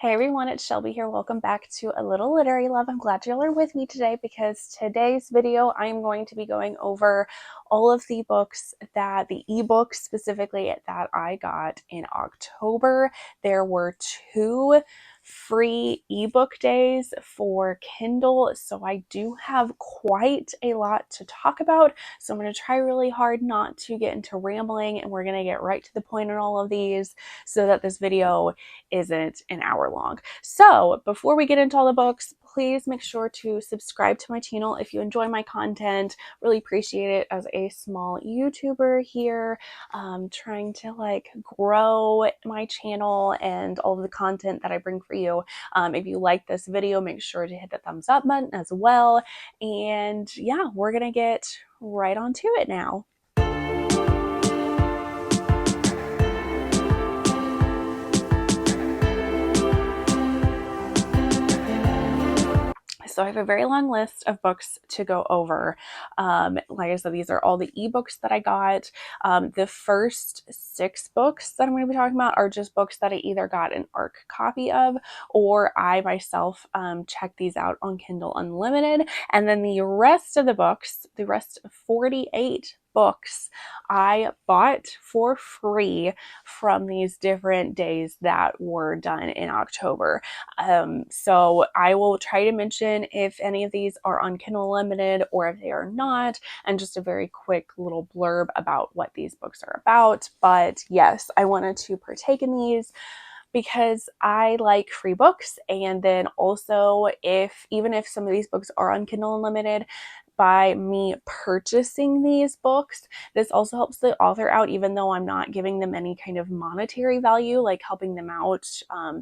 Hey everyone, it's Shelby here. Welcome back to A Little Literary Love. I'm glad y'all are with me today because today's video I'm going to be going over all of the books the ebooks specifically that I got in October. There were 2 free ebook days for Kindle, so I do have quite a lot to talk about. So I'm going to try really hard not to get into rambling, and we're going to get right to the point on all of these so that this video isn't an hour long. So before we get into all the books, please make sure to subscribe to my channel if you enjoy my content. Really appreciate it as a small YouTuber here, trying to grow my channel and all of the content that I bring for you. If you like this video, make sure to hit the thumbs up button as well. And yeah, we're gonna get right onto it now. So I have a very long list of books to go over. Like I said, these are all the ebooks that I got. The first 6 books that I'm going to be talking about are just books that I either got an ARC copy of or I myself checked these out on Kindle Unlimited. And then the rest of the books, the rest of 48 books, I bought for free from these different days that were done in October. So I will try to mention if any of these are on Kindle Unlimited or if they are not, and just a very quick little blurb about what these books are about. But yes, I wanted to partake in these because I like free books. And then also, even if some of these books are on Kindle Unlimited, by me purchasing these books, this also helps the author out, even though I'm not giving them any kind of monetary value, like helping them out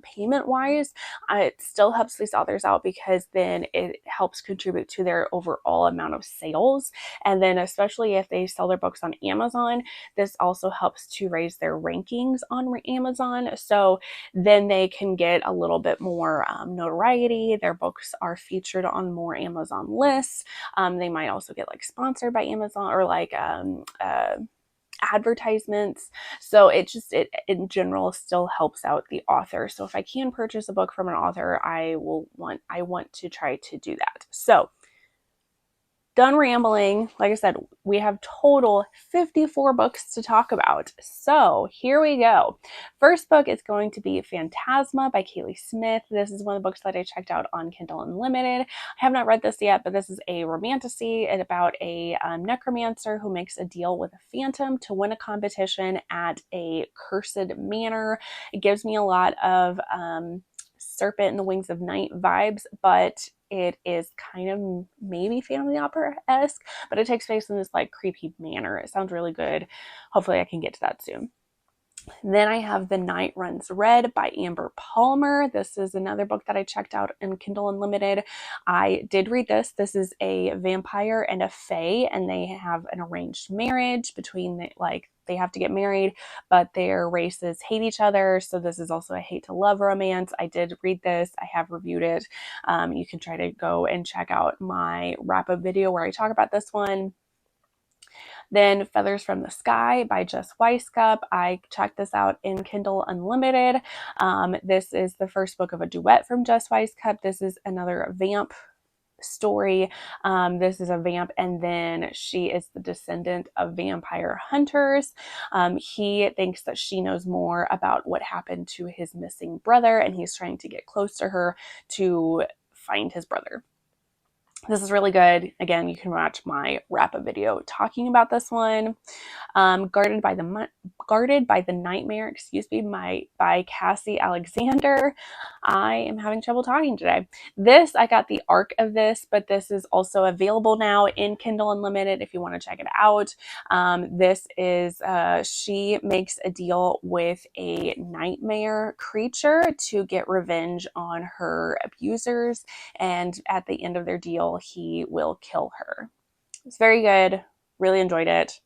payment wise. It still helps these authors out because then it helps contribute to their overall amount of sales. And then especially if they sell their books on Amazon, this also helps to raise their rankings on Amazon. So then they can get a little bit more notoriety. Their books are featured on more Amazon lists. They might also get sponsored by Amazon or advertisements. So it in general still helps out the author. So if I can purchase a book from an author, I want to try to do that. So done rambling. Like I said, we have total 54 books to talk about. So here we go. First book is going to be Phantasma by Kaylee Smith. This is one of the books that I checked out on Kindle Unlimited. I have not read this yet, but this is a romantasy and about a necromancer who makes a deal with a phantom to win a competition at a cursed manor. It gives me a lot of Serpent and the Wings of Night vibes, but it is kind of maybe family opera-esque, but it takes place in this creepy manor. It sounds really good. Hopefully I can get to that soon. Then I have The Night Runs Red by Amber Palmer. This is another book that I checked out in Kindle Unlimited. I did read this. This is a vampire and a fae, and they have an arranged marriage between they have to get married, but their races hate each other. So this is also a hate to love romance. I did read this. I have reviewed it. You can try to go and check out my wrap-up video where I talk about this one. Then Feathers from the Sky by Jess Weiskup. I checked this out in Kindle Unlimited. This is the first book of a duet from Jess Weiskup. This is another vamp story. This is a vamp, and then she is the descendant of vampire hunters. He thinks that she knows more about what happened to his missing brother, and he's trying to get close to her to find his brother. This is really good. Again, you can watch my wrap-up video talking about this one. Guarded by the Nightmare, by Cassie Alexander. I am having trouble talking today. I got the ARC of this, but this is also available now in Kindle Unlimited if you want to check it out. This is, she makes a deal with a nightmare creature to get revenge on her abusers, and at the end of their deal, he will kill her. It's very good. Really enjoyed it.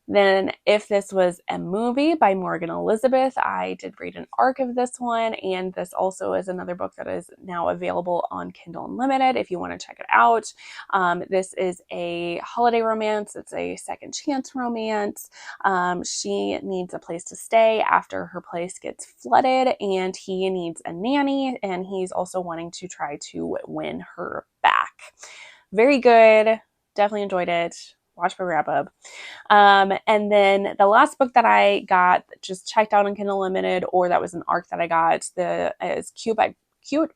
Then if this was a movie by Morgan Elizabeth, I did read an arc of this one, and this also is another book that is now available on Kindle Unlimited if you want to check it out. This is a holiday romance. It's a second chance romance. She needs a place to stay after her place gets flooded, and he needs a nanny, and he's also wanting to try to win her back. Very good. Definitely enjoyed it. Watch my wrap up. And then the last book that I got, just checked out on Kindle Unlimited, or that was an arc that I got, is Cute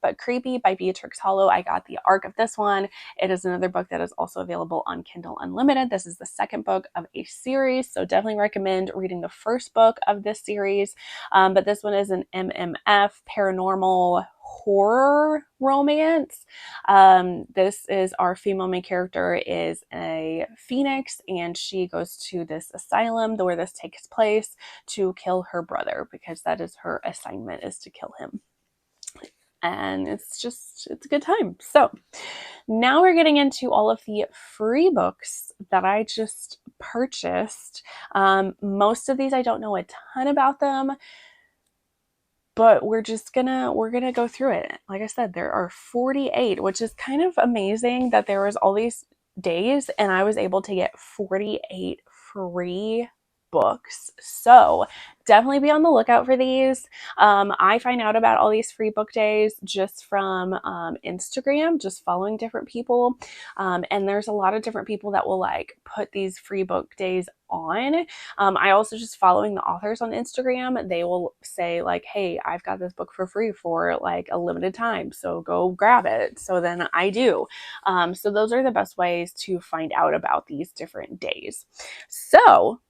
But Creepy by Beatrix Hollow. I got the arc of this one. It is another book that is also available on Kindle Unlimited. This is the second book of a series, so definitely recommend reading the first book of this series. But this one is an MMF paranormal horror romance. This is our female main character is a phoenix, and she goes to this asylum where this takes place to kill her brother, because that is her assignment, is to kill him. And it's a good time. So now we're getting into all of the free books that I just purchased. Most of these I don't know a ton about them, but we're gonna go through it. Like I said, there are 48, which is kind of amazing that there was all these days and I was able to get 48 free books. So definitely be on the lookout for these. I find out about all these free book days just from Instagram, just following different people. And there's a lot of different people that will like put these free book days on. I also just following the authors on Instagram, they will say like, hey, I've got this book for free for like a limited time, so go grab it. So then I do. So those are the best ways to find out about these different days. So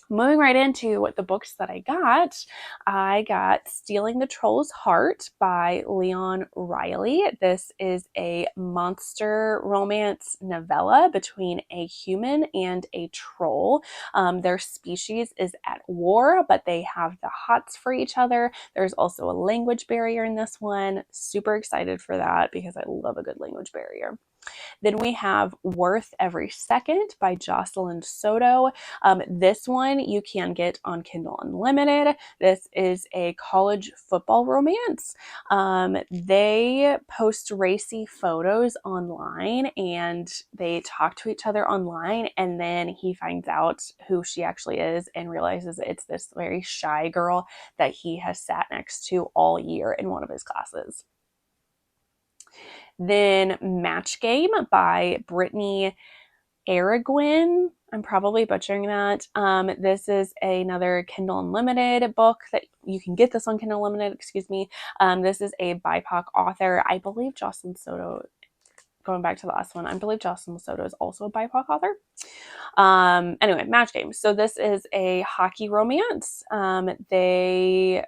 moving right into the books that I got Stealing the Troll's Heart by Leon Riley. This is a monster romance novella between a human and a troll. Their species is at war, but they have the hots for each other. There's also a language barrier in this one. Super excited for that because I love a good language barrier. Then we have Worth Every Second by Jocelyn Soto. This one you can get on Kindle Unlimited. This is a college football romance. They post racy photos online and they talk to each other online, and then he finds out who she actually is and realizes it's this very shy girl that he has sat next to all year in one of his classes. Then Match Game by Brittany Arreguin. I'm probably butchering that. This is another Kindle Unlimited book that you can get this on Kindle Unlimited, excuse me. This is a BIPOC author. I believe Jocelyn Soto, going back to the last one, I believe Jocelyn Soto is also a BIPOC author. Anyway, Match Game. So this is a hockey romance. They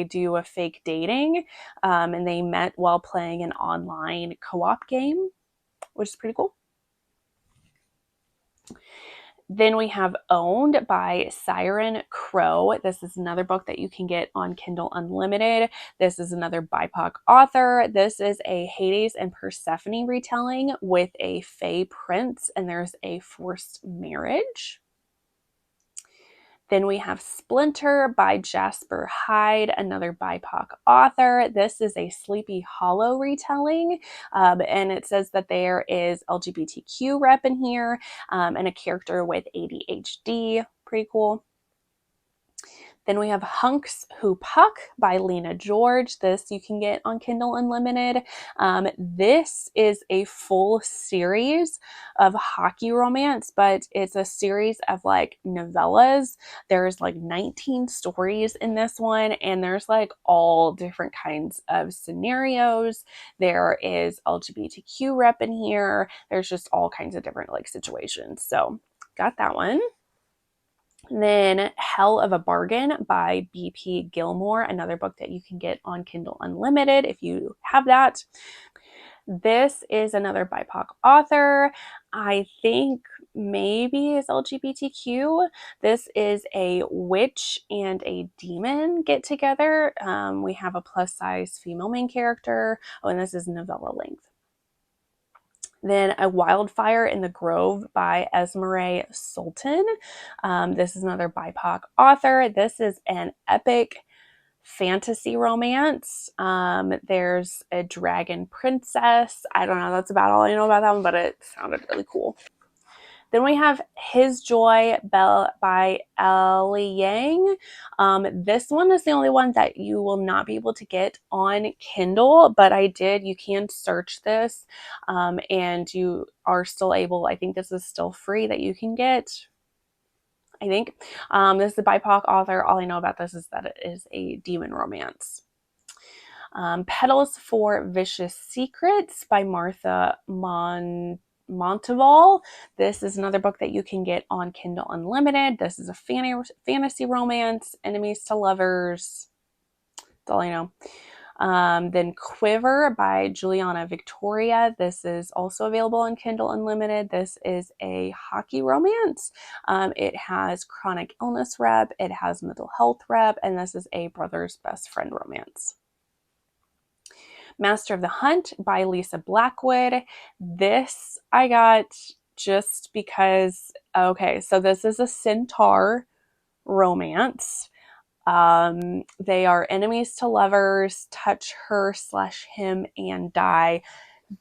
do a fake dating, and they met while playing an online co-op game, which is pretty cool. Then we have Owned by Siren Crow. This is another book that you can get on Kindle Unlimited. This is another BIPOC author. This is a Hades and Persephone retelling with a Fae prince, and there's a forced marriage. Then we have Splinter by Jasper Hyde, another BIPOC author. This is a Sleepy Hollow retelling, and it says that there is LGBTQ rep in here, and a character with ADHD. Pretty cool. Then we have Hunks Who Puck by Lena George. This you can get on Kindle Unlimited. This is a full series of hockey romance, but it's a series of like novellas. There's like 19 stories in this one, and there's like all different kinds of scenarios. There is LGBTQ rep in here. There's just all kinds of different like situations. So got that one. Then Hell of a Bargain by B.P. Gilmore, another book that you can get on Kindle Unlimited if you have that. This is another BIPOC author. I think maybe is LGBTQ. This is a witch and a demon get together. We have a plus size female main character. Oh, and this is novella length. Then A Wildfire in the Grove by Esmeralda Sultan. This is another BIPOC author. This is an epic fantasy romance. There's a dragon princess. I don't know. That's about all I know about that one, but it sounded really cool. Then we have His Joy by Ellie Yang. This one is the only one that you will not be able to get on Kindle, but you can search this, and you are still able, I think this is still free that you can get. I think. This is a BIPOC author. All I know about this is that it is a demon romance. Petals for Vicious Secrets by Martha Monteval. This is another book that you can get on Kindle Unlimited. This is a fantasy romance, enemies to lovers. That's all I know. Then Quiver by Juliana Victoria. This is also available on Kindle Unlimited. This is a hockey romance. It has chronic illness rep, it has mental health rep, and this is a brother's best friend romance. Master of the Hunt by Lisa Blackwood. This I got just because, okay, so this is a centaur romance. They are enemies to lovers, touch her/him and die.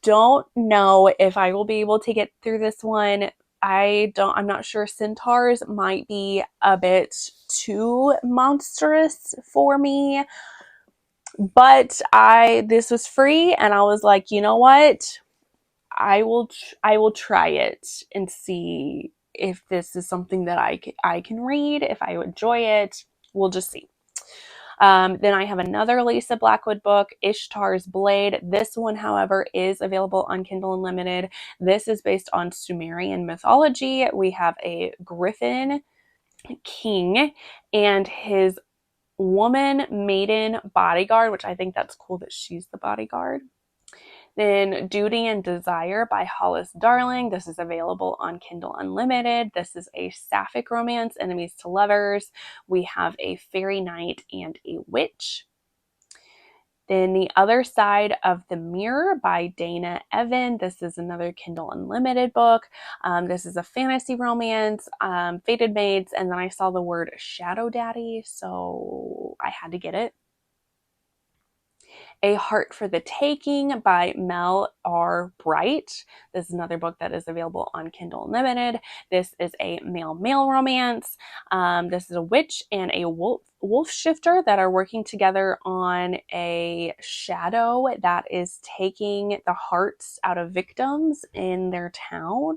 Don't know if I will be able to get through this one. I'm not sure. Centaurs might be a bit too monstrous for me. But this was free and I was like, you know what? I will try it and see if this is something that I can read, if I enjoy it. We'll just see. Then I have another Lisa Blackwood book, Ishtar's Blade. This one, however, is available on Kindle Unlimited. This is based on Sumerian mythology. We have a griffin king and his woman maiden bodyguard, which I think that's cool that she's the bodyguard. Then Duty and Desire by Hollis Darling. This is available on Kindle Unlimited. This is a sapphic romance, enemies to lovers. We have a fairy knight and a witch. Then The Other Side of the Mirror by Dana Evan. This is another Kindle Unlimited book. This is a fantasy romance, Fated Maids, and then I saw the word Shadow Daddy, so I had to get it. A Heart for the Taking by Mel R. Bright. This is another book that is available on Kindle Unlimited. This is a male-male romance. This is a witch and a wolf shifter that are working together on a shadow that is taking the hearts out of victims in their town.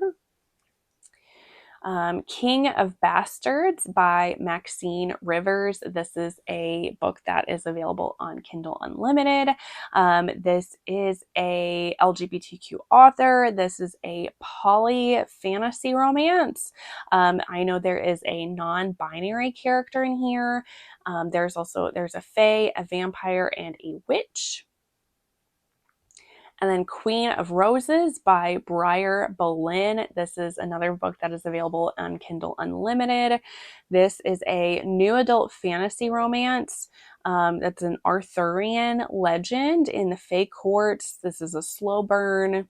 King of Bastards by Maxine Rivers. This is a book that is available on Kindle Unlimited. This is a LGBTQ author. This is a poly fantasy romance. I know there is a non-binary character in here. There's a fae, a vampire, and a witch. And then Queen of Roses by Briar Bolin. This is another book that is available on Kindle Unlimited. This is a new adult fantasy romance. That's an Arthurian legend in the Fae courts. This is a slow burn.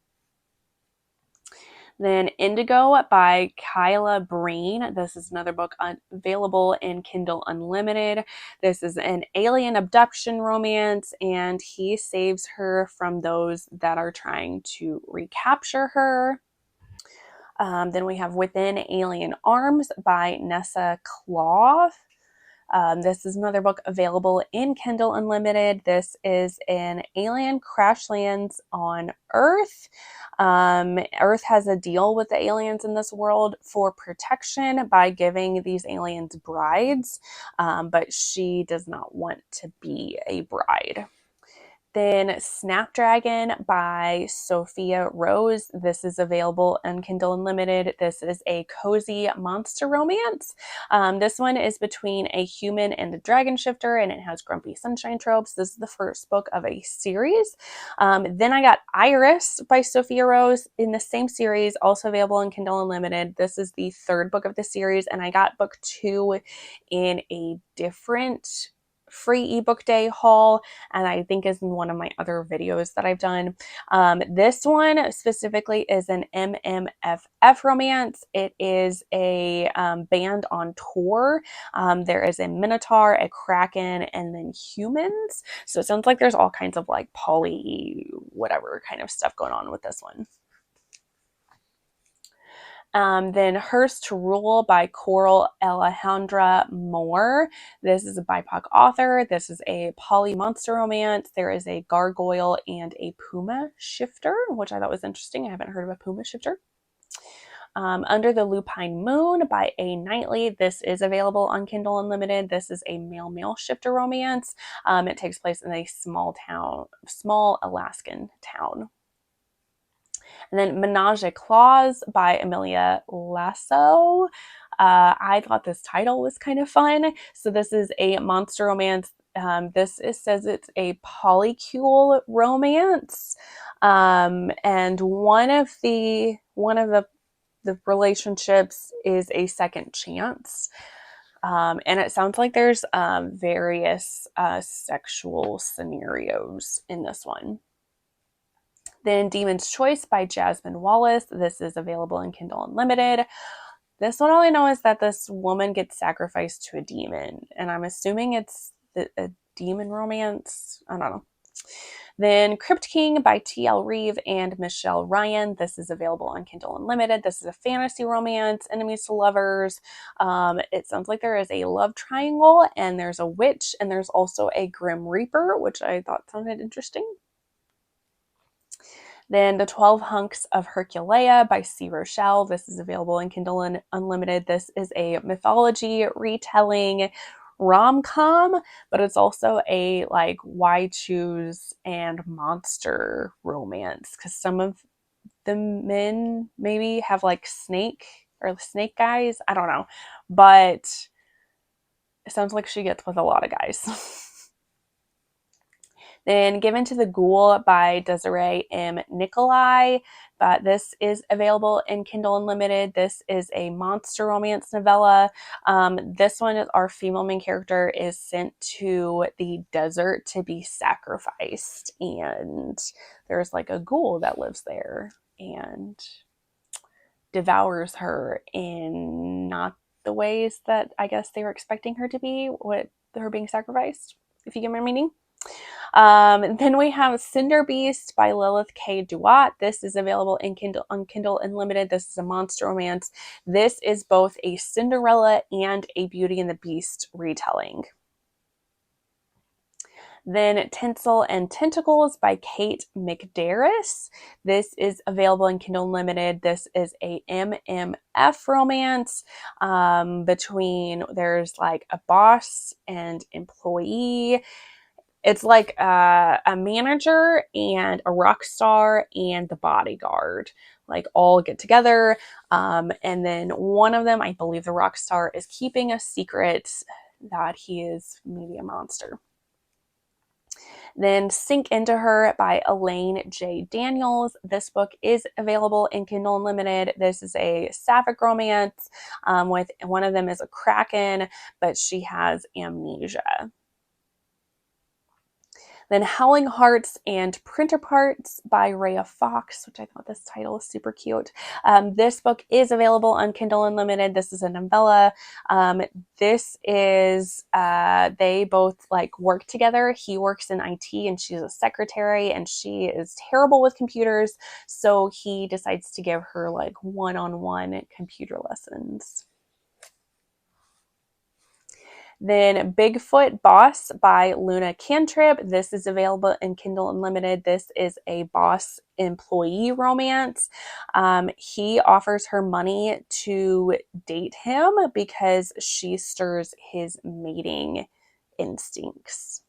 Then Indigo by Kyla Breen. This is another book available in Kindle Unlimited. This is an alien abduction romance, and he saves her from those that are trying to recapture her. Then we have Within Alien Arms by Nessa Claw. This is another book available in Kindle Unlimited. This is an alien crash lands on Earth. Earth has a deal with the aliens in this world for protection by giving these aliens brides, but she does not want to be a bride. Then Snapdragon by Sophia Rose. This is available on Kindle Unlimited. This is a cozy monster romance. This one is between a human and a dragon shifter, and it has grumpy sunshine tropes. This is the first book of a series. Then I got Iris by Sophia Rose in the same series, also available on Kindle Unlimited. This is the third book of the series, and I got book 2 in a different free ebook day haul, and I think is in one of my other videos that I've done. This one specifically is an MMFF romance. It is a band on tour. There is a Minotaur, a Kraken, and then humans. So it sounds like there's all kinds of like poly whatever kind of stuff going on with this one. Then Hers to Rule by Coral Alejandra Moore. This is a BIPOC author. This is a poly monster romance. There is a gargoyle and a puma shifter, which I thought was interesting. I haven't heard of a puma shifter. Under the Lupine Moon by A. Knightley. This is available on Kindle Unlimited. This is a male-male shifter romance. It takes place in a small Alaskan town. And then Menage a Clause by Amelia Lasso. I thought this title was kind of fun. So this is a monster romance. Says it's a polycule romance. And one of the relationships is a second chance. And it sounds like there's various sexual scenarios in this one. Then Demon's Choice by Jasmine Wallace. This is available in Kindle Unlimited. This one, all I know is that this woman gets sacrificed to a demon, and I'm assuming it's a demon romance. I don't know. Then Crypt King by T.L. Reeve and Michelle Ryan. This is available on Kindle Unlimited. This is a fantasy romance, enemies to lovers. It sounds like there is a love triangle, and there's a witch, and there's also a Grim Reaper, which I thought sounded interesting. Then The 12 Hunks of Herculea by C. Rochelle. This is available in Kindle Unlimited. This is a mythology retelling rom-com, but it's also a like why choose and monster romance, because some of the men maybe have like snake guys. I don't know, but it sounds like she gets with a lot of guys. Then Given to the Ghoul by Desiree M. Nicolai. This is available in Kindle Unlimited. This is a monster romance novella. This one, our female main character is sent to the desert to be sacrificed. And there's like a ghoul that lives there and devours her in not the ways that I guess they were expecting her to be with her being sacrificed, if you get my meaning. Then we have Cinder Beast by Lilith K. Duat. This is available on Kindle Unlimited. This is a monster romance. This is both a Cinderella and a Beauty and the Beast retelling. Then Tinsel and Tentacles by Kate McDarris. This is available in Kindle Unlimited. This is a MMF romance there's like a boss and employee. It's like a manager and a rock star and the bodyguard, like all get together. And then one of them, I believe the rock star, is keeping a secret that he is maybe a monster. Then Sink Into Her by Elaine J. Daniels. This book is available in Kindle Unlimited. This is a sapphic romance with one of them is a kraken, but she has amnesia. Then Howling Hearts and Printer Parts by Rhea Fox, which I thought this title was super cute. This book is available on Kindle Unlimited. This is a novella. This is, they both like work together. He works in IT and she's a secretary and she is terrible with computers. So he decides to give her like one-on-one computer lessons. Then Bigfoot Boss by Luna Cantrip. This is available in Kindle Unlimited. This is a boss employee romance. He offers her money to date him because she stirs his mating instincts.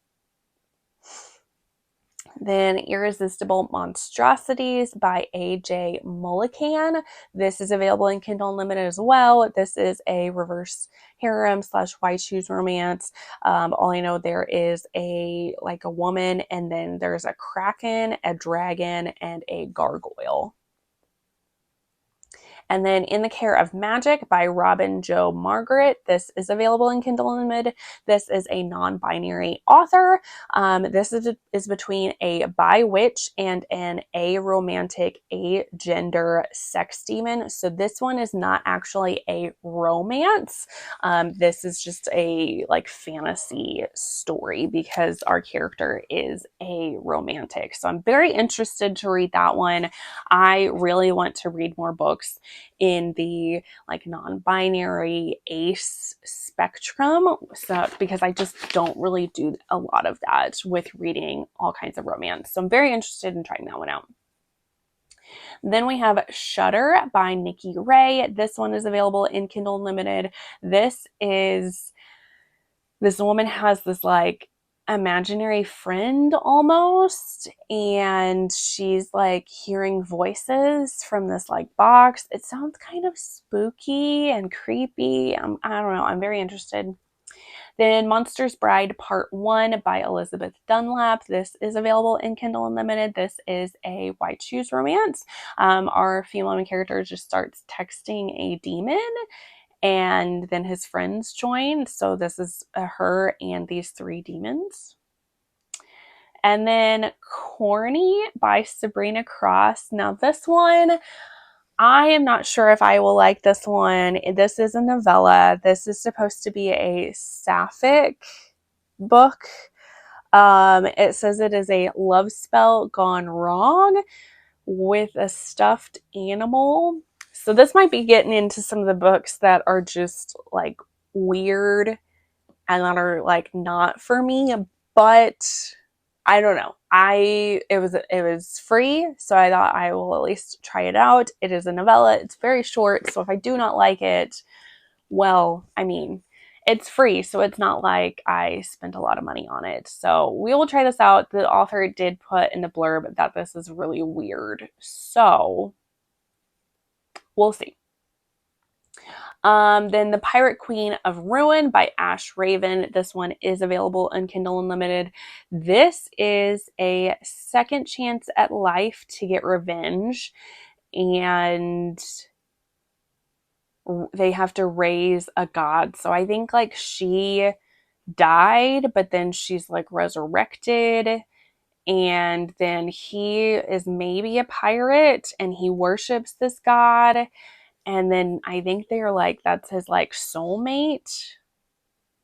Then Irresistible Monstrosities by A.J. Mullican. This is available in Kindle Unlimited as well. This is a reverse harem / why choose romance. All I know, there is a woman, and then there's a kraken, a dragon, and a gargoyle. And then In the Care of Magic by Robin Jo Margaret. This is available in Kindle Unlimited. This is a non-binary author. This is between a bi-witch and an aromantic, agender sex demon. So this one is not actually a romance. This is just a like fantasy story because our character is a romantic. So I'm very interested to read that one. I really want to read more books in the like non-binary ace spectrum, so because I just don't really do a lot of that with reading all kinds of romance. So I'm very interested in trying that one out. Then we have Shudder by Nikki Ray. This one is available in Kindle Unlimited. This woman has this like imaginary friend almost, and she's like hearing voices from this like box. It sounds kind of spooky and creepy. I don't know. I'm very interested. Then Monster's Bride Part 1 by Elizabeth Dunlap. This is available in Kindle Unlimited. This is a Why Choose romance. Our female main character just starts texting a demon, and then his friends join. So this is her and these 3 demons. And then Corny by Sabrina Cross. Now this one, I am not sure if I will like this one. This is a novella. This is supposed to be a sapphic book. It says it is a love spell gone wrong with a stuffed animal. So this might be getting into some of the books that are just like weird and that are like not for me, but I don't know. It was free, so I thought I will at least try it out. It is a novella. It's very short, so if I do not like it, well, I mean, it's free, so it's not like I spent a lot of money on it. So we will try this out. The author did put in the blurb that this is really weird, so we'll see. Then The Pirate Queen of Ruin by Ash Raven. This one is available in Kindle Unlimited. This is a second chance at life to get revenge, and they have to raise a god. So I think like she died, but then she's like resurrected, and then he is maybe a pirate and he worships this god, and then I think they're like that's his like soulmate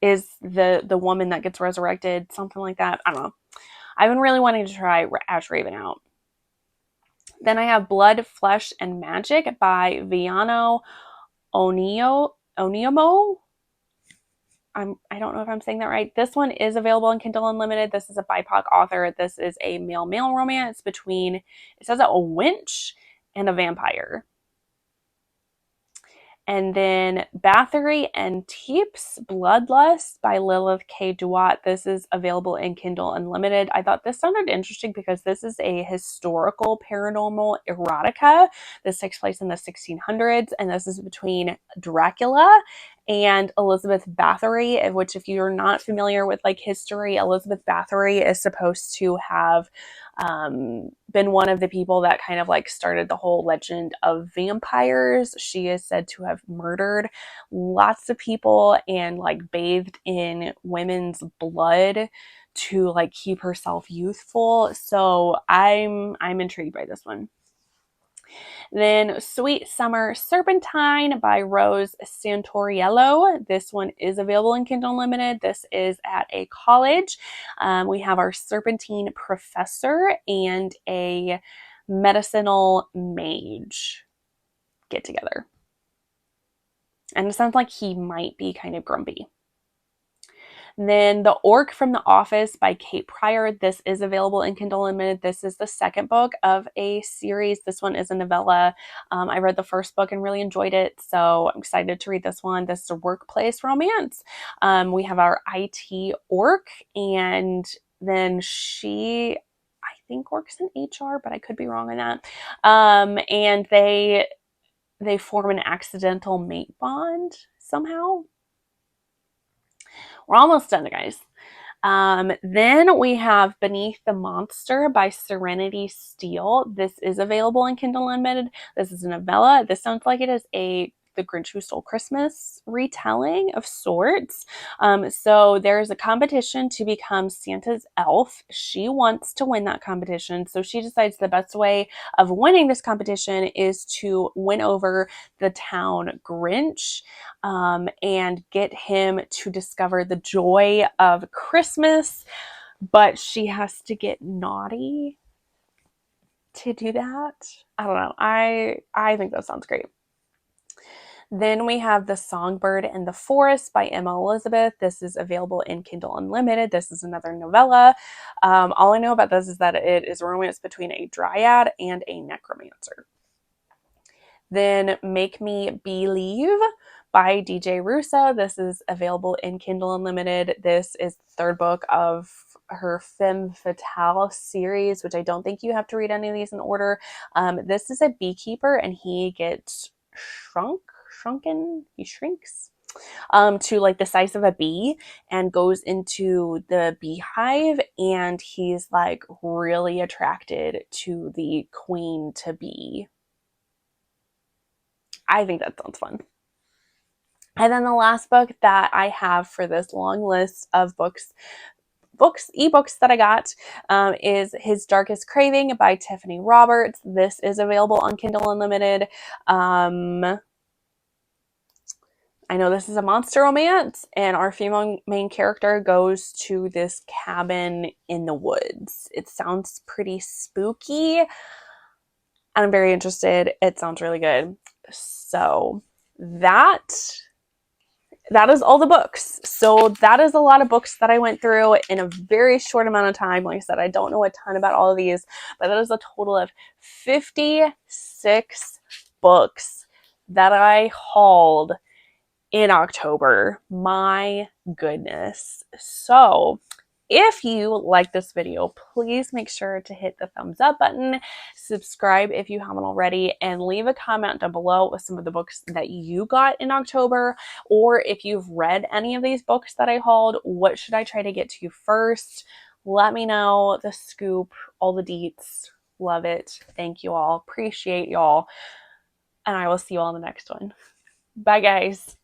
is the woman that gets resurrected, something like that. I don't know. I've been really wanting to try Ash Raven out. Then I have Blood, Flesh, and Magic by Viano Oniomo. I don't know if I'm saying that right. This one is available in Kindle Unlimited. This is a BIPOC author. This is a male-male romance between, it says a winch and a vampire. And then Bathory and Teeps, Bloodlust by Lilith K. Duat. This is available in Kindle Unlimited. I thought this sounded interesting because this is a historical paranormal erotica. This takes place in the 1600s, and this is between Dracula and Elizabeth Bathory, which if you're not familiar with like history, Elizabeth Bathory is supposed to have been one of the people that kind of like started the whole legend of vampires. She is said to have murdered lots of people and like bathed in women's blood to like keep herself youthful. So I'm intrigued by this one. Then Sweet Summer Serpentine by Rose Santoriello. This one is available in Kindle Unlimited. This is at a college. We have our Serpentine professor and a medicinal mage get together. And it sounds like he might be kind of grumpy. Then The Orc from the Office by Kate Pryor. This is available in Kindle Unlimited. This is the second book of a series. This one is a novella. I read the first book and really enjoyed it, so I'm excited to read this one. This is a workplace romance. We have our IT orc, and then she, I think, works in HR, but I could be wrong on that. And they form an accidental mate bond somehow. We're almost done, guys. Then we have Beneath the Monster by Serenity Steele. This is available in Kindle Unlimited. This is a novella. This sounds like it is The Grinch Who Stole Christmas retelling of sorts. So there's a competition to become Santa's elf. She wants to win that competition. So she decides the best way of winning this competition is to win over the town Grinch, and get him to discover the joy of Christmas. But she has to get naughty to do that. I don't know. I think that sounds great. Then we have The Songbird and the Forest by Emma Elizabeth. This is available in Kindle Unlimited. This is another novella. All I know about this is that it is a romance between a dryad and a necromancer. Then Make Me Believe by DJ Russo. This is available in Kindle Unlimited. This is the third book of her Femme Fatale series, which I don't think you have to read any of these in order. This is a beekeeper and he gets he shrinks to like the size of a bee and goes into the beehive, and he's like really attracted to the queen to be. I think that sounds fun. And then the last book that I have for this long list of ebooks that I got, is His Darkest Craving by Tiffany Roberts. This is available on Kindle Unlimited. I know this is a monster romance, and our female main character goes to this cabin in the woods. It sounds pretty spooky, and I'm very interested. It sounds really good. So that is all the books. So that is a lot of books that I went through in a very short amount of time. Like I said, I don't know a ton about all of these, but that is a total of 56 books that I hauled in October. My goodness. So if you like this video, please make sure to hit the thumbs up button, subscribe if you haven't already, and leave a comment down below with some of the books that you got in October, or if you've read any of these books that I hauled, what should I try to get to first? Let me know the scoop, all the deets. Love it. Thank you all. Appreciate y'all. And I will see you all in the next one. Bye, guys.